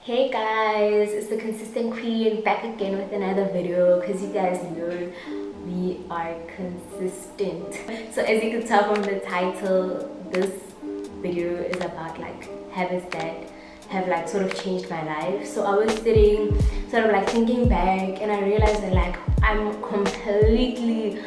Hey guys, it's the Consistent Queen back again with another video because you guys know we are consistent. So as you can tell from the title, this video is about like habits that have like sort of changed my life. So I was sitting sort of like thinking back and I realized that like I'm completely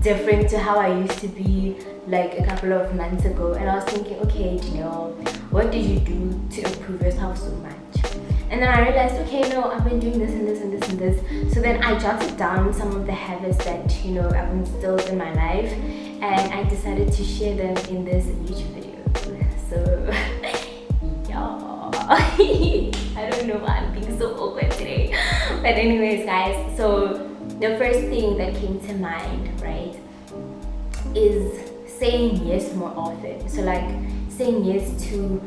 different to how I used to be like a couple of months ago, and I was thinking, okay Janelle, what did you do to improve yourself so much? And then I realized, okay, no, I've been doing this and this and this and this. So then I jotted down some of the habits that, I've instilled in my life, and I decided to share them in this YouTube video. So, yeah. I don't know why I'm being so awkward today. But anyways, guys, so the first thing that came to mind, right, is saying yes more often. So like saying yes to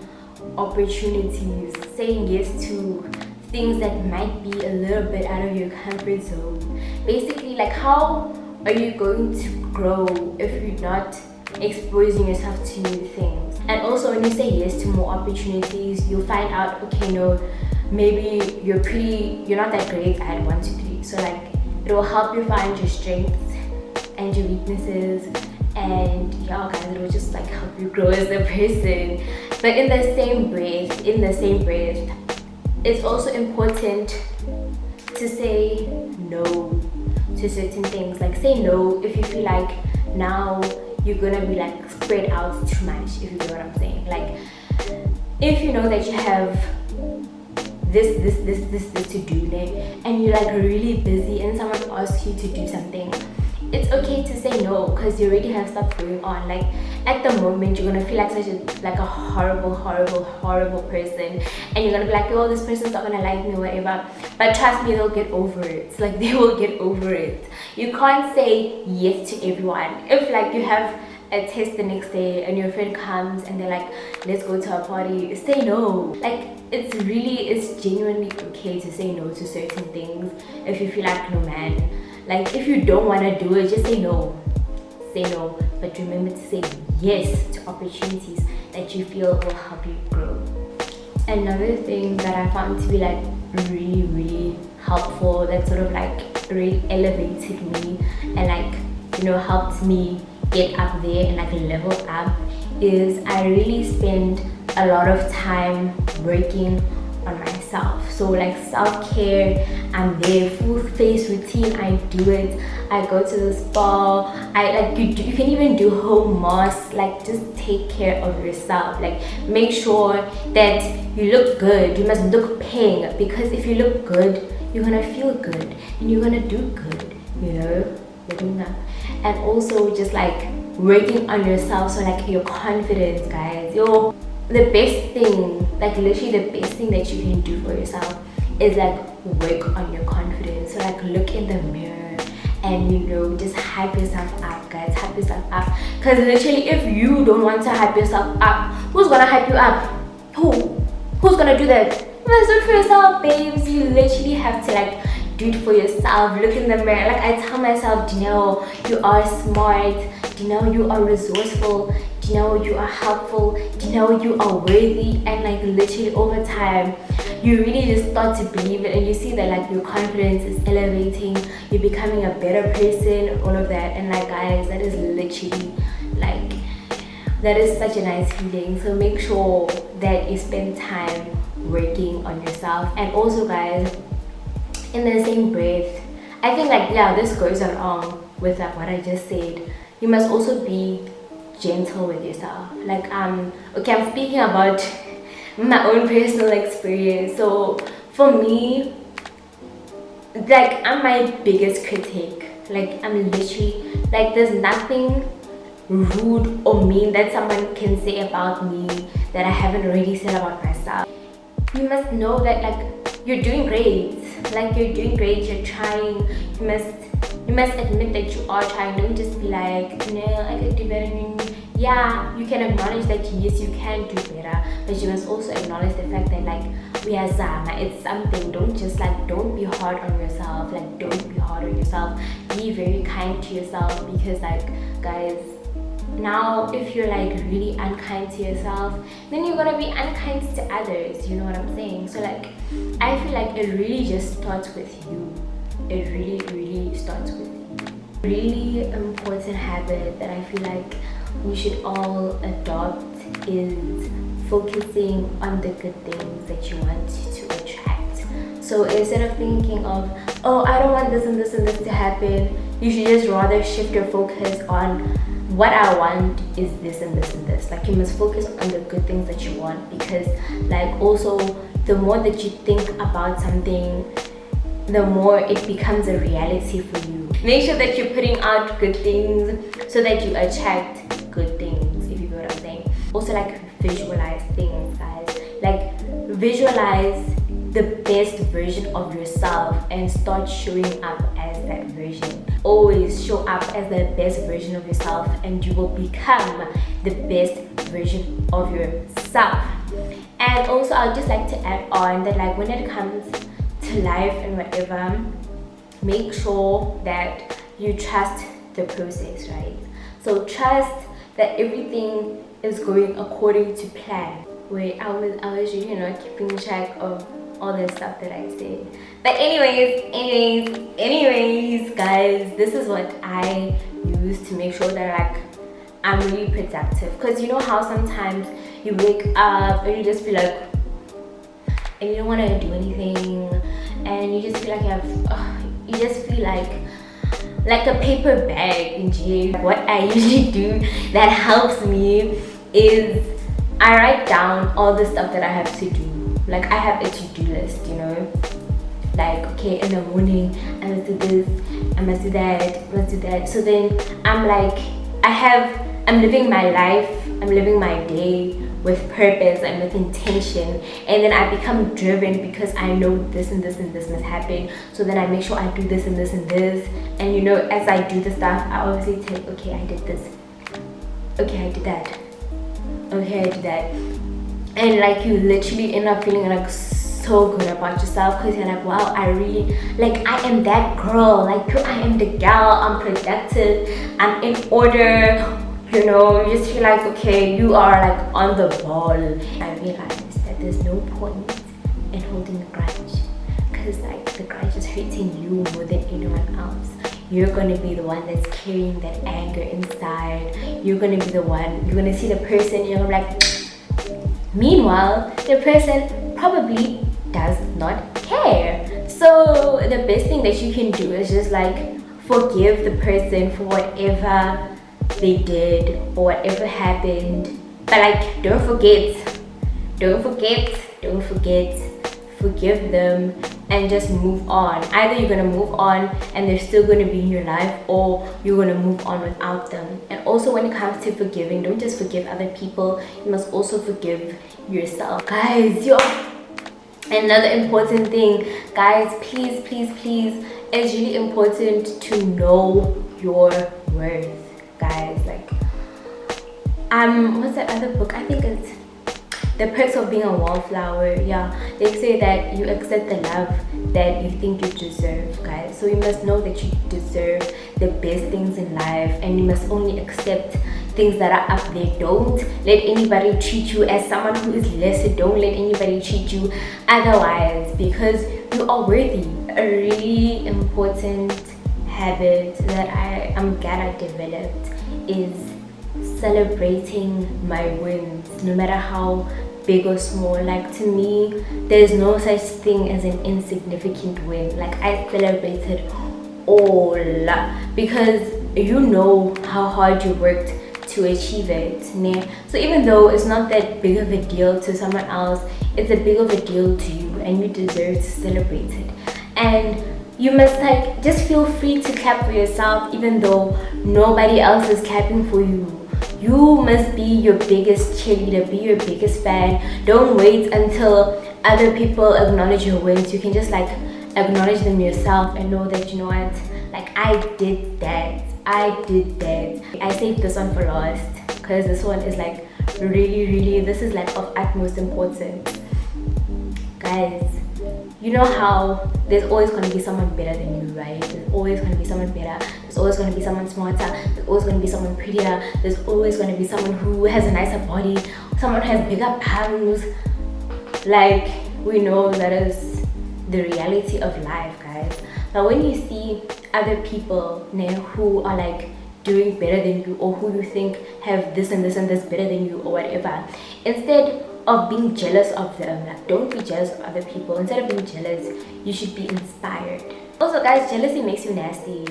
opportunities, saying yes to things that might be a little bit out of your comfort zone. Basically, like, how are you going to grow if you're not exposing yourself to new things? And also, when you say yes to more opportunities, you'll find out, okay, no, maybe you're not that great at 1, 2, 3. So like, it will help you find your strengths and your weaknesses, and yeah guys, it will just like help you grow as a person. But in the same breath, it's also important to say no to certain things. Like, say no if you feel like now you're gonna be like spread out too much, if you get what I'm saying. Like, if you know that you have this to do there, and you're like really busy and someone asks you to do something, it's okay to say no because you already have stuff going on. Like, at the moment you're gonna feel like a horrible person, and you're gonna be like, oh, this person's not gonna like me or whatever. But trust me, they'll get over it. It's like, they will get over it. You can't say yes to everyone. If like you have a test the next day and your friend comes and they're like, let's go to a party, say no. Like, it's genuinely okay to say no to certain things. If you feel like, no man, like, if you don't want to do it, just say no. Say no, but remember to say yes to opportunities that you feel will help you grow. Another thing that I found to be like really helpful, that sort of like really elevated me and like, helped me get up there and like level up, is I really spend a lot of time working on myself. So like self-care, I'm there, full face routine, I do it. I go to the spa, you can even do home masks. Like, just take care of yourself. Like, make sure that you look good. You must look pink, because if you look good, you're gonna feel good and you're gonna do good, looking up. And also just like working on yourself, so like your confidence, guys. The best thing, like literally the best thing that you can do for yourself is like work on your confidence. So like, look in the mirror and just hype yourself up, guys. Hype yourself up, because literally if you don't want to hype yourself up, who's gonna hype you up? Who's gonna do that? You must do it for yourself, babes. You literally have to like do it for yourself. Look in the mirror. Like, I tell myself, Janelle, you are smart. Janelle, you are resourceful. Janelle, you are helpful. Janelle, you are worthy. And like, literally over time, you really just start to believe it, and you see that like your confidence is elevating, you're becoming a better person, all of that. And like, guys, that is literally like, that is such a nice feeling. So make sure that you spend time working on yourself. And also, guys, in the same breath, I think like, yeah, this goes along with like what I just said. You must also be gentle with yourself. Like, okay, I'm speaking about my own personal experience. So for me, like, I'm my biggest critic. Like, I'm literally like, there's nothing rude or mean that someone can say about me that I haven't already said about myself. You must know that like, you're doing great. Like, you're doing great, you're trying. You must admit that you are trying. Don't just be like, no, I could do better than you. Yeah, you can acknowledge that yes, you can do better, but you must also acknowledge the fact that like, we are Zama, it's something. Don't just like, don't be hard on yourself. Like, don't be hard on yourself. Be very kind to yourself, because like, guys, now if you're like really unkind to yourself, then you're gonna be unkind to others, you know what I'm saying? So like I feel like it really just starts with you. It really starts with you. Really important habit that I feel like we should all adopt is focusing on the good things that you want to attract. So instead of thinking of, oh, I don't want this and this and this to happen, you should just rather shift your focus on what I want is this and this and this. Like you must focus on the good things that you want, because like also the more that you think about something, the more it becomes a reality for you. Make sure that you're putting out good things so that you attract good things, if you know what I'm saying. Also like visualize things, guys. Like visualize the best version of yourself and start showing up as that version. Always show up as the best version of yourself and you will become the best version of yourself. And also I'd just like to add on that like when it comes to life and whatever, make sure that you trust the process, right? So trust that everything is going according to plan. Wait, I was really keeping track of all the stuff that I said. But anyways, guys, this is what I use to make sure that like I'm really productive. Because you know how sometimes you wake up and you just feel like, and you don't want to do anything, and you just feel like you just feel like a paper bag in jail. What I usually do that helps me is I write down all the stuff that I have to do. Like I have a to-do list, you know, like okay, in the morning I must do this, I must do that. So then I'm like, I'm living my life, I'm living my day with purpose and with intention, and then I become driven because I know this and this and this must happen. So then I make sure I do this and this and this, and you know, as I do the stuff, I obviously take, okay, I did this, okay, I did that, okay, I did that. And like you literally end up feeling like so good about yourself, because you're like, wow, I really, like I am that girl, like I am the gal, I'm productive, I'm in order, you know, you just feel like, okay, you are like on the ball. I realized that there's no point in holding a grudge, because like the grudge is hurting you more than anyone else. You're gonna be the one that's carrying that anger inside. You're gonna be the one, you're gonna see the person, you're gonna be like, meanwhile, the person probably does not care. So the best thing that you can do is just like forgive the person for whatever they did or whatever happened. But like don't forget, forgive them and just move on. Either you're gonna move on and they're still gonna be in your life, or you're gonna move on without them. And also when it comes to forgiving, don't just forgive other people, you must also forgive yourself. Guys, another important thing, guys, please, it's really important to know your worth, guys. Like what's that other book? I think it's The Perks of Being a Wallflower. Yeah, they say that you accept the love that you think you deserve, guys. So you must know that you deserve the best things in life, and you must only accept things that are up there. Don't let anybody treat you as someone who is lesser. Don't let anybody treat you otherwise, because you are worthy. A really important habit that I'm glad I developed is celebrating my wins, no matter how big or small. Like to me, there's no such thing as an insignificant win. Like I celebrated all, because you know how hard you worked to achieve it. So even though it's not that big of a deal to someone else, it's a big of a deal to you, and you deserve to celebrate it. And you must like just feel free to clap for yourself, even though nobody else is clapping for you. You must be your biggest cheerleader, be your biggest fan. Don't wait until other people acknowledge your wins. You can just like acknowledge them yourself and know that, you know what, like I did that. I saved this one for last, because this one is like really, this is like of utmost importance. Guys, you know how there's always going to be someone better than you, right? There's always going to be someone better. There's there's always going to be someone smarter, there's always going to be someone prettier, there's always going to be someone who has a nicer body, someone who has bigger palms. Like, we know that is the reality of life, guys. But when you see other people who are like doing better than you, or who you think have this and this and this better than you or whatever, instead of being jealous of them, like, don't be jealous of other people. Instead of being jealous, you should be inspired. Also, guys, jealousy makes you nasty.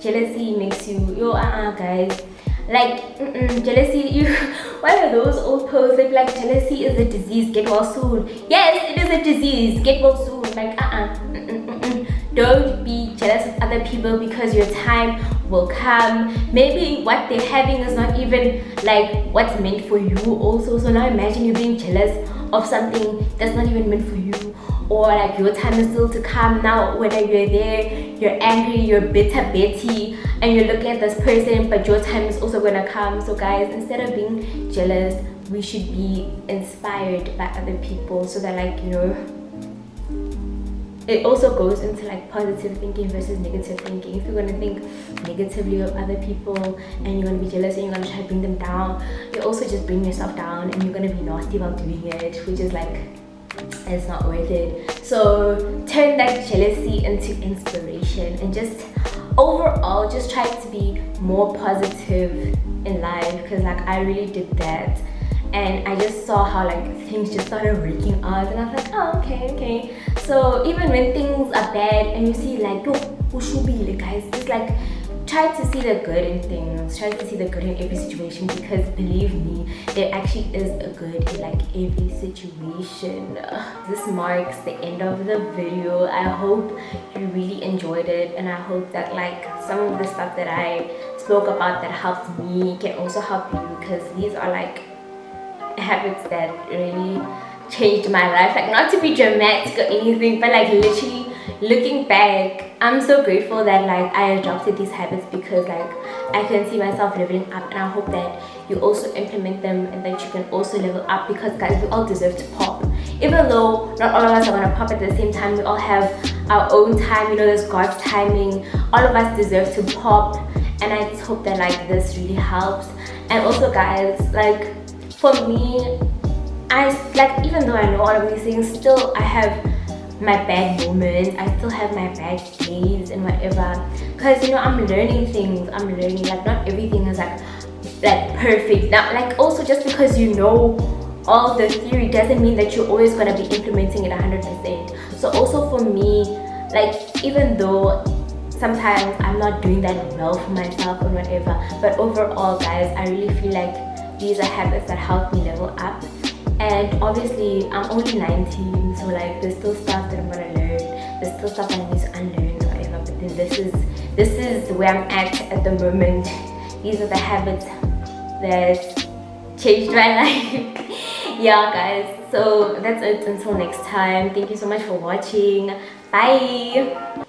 Jealousy makes you guys, like jealousy, you what are those old posts that like jealousy is a disease, get well soon? Yes, it is a disease, get well soon. Like don't be jealous of other people, because your time will come. Maybe what they're having is not even like what's meant for you also. So now imagine you being jealous of something that's not even meant for you, or like your time is still to come. Now whether you're there, you're angry, you're bitter Betty, and you're looking at this person, but your time is also gonna come. So guys, instead of being jealous, we should be inspired by other people, so that like, you know, it also goes into like positive thinking versus negative thinking. If you're going to think negatively of other people and you're going to be jealous and you're going to try to bring them down, you also just bring yourself down, and you're going to be nasty about doing it, which is like, it's not worth it. So turn that jealousy into inspiration, and just overall just try to be more positive in life, because like I really did that. And I just saw how like things just started working out, and I was like, oh, okay. So even when things are bad and you see like, yo, who should be like, guys, just like try to see the good in things, try to see the good in every situation, because believe me, there actually is a good in like every situation. This marks the end of the video. I hope you really enjoyed it, and I hope that like some of the stuff that I spoke about that helped me can also help you, because these are like habits that really changed my life. Like, not to be dramatic or anything, but like literally looking back, I'm so grateful that like I adopted these habits, because like I can see myself leveling up, and I hope that you also implement them and that you can also level up, because guys, we all deserve to pop. Even though not all of us are gonna pop at the same time, we all have our own time, you know, there's God's timing. All of us deserve to pop, and I just hope that like this really helps. And also guys, like for me, I like, even though I know all of these things, still I have my bad moments, I still have my bad days and whatever, because you know, I'm learning things. I'm learning, like not everything is like perfect. Now like, also just because you know all the theory doesn't mean that you're always going to be implementing it 100%. So also for me, like even though sometimes I'm not doing that well for myself or whatever, but overall guys, I really feel like these are habits that help me level up. And obviously I'm only 19, so like there's still stuff that I'm gonna learn, there's still stuff I need to unlearn or whatever, but then this is where I'm at the moment. These are the habits that changed my life. Yeah guys, so that's it. Until next time, thank you so much for watching. Bye.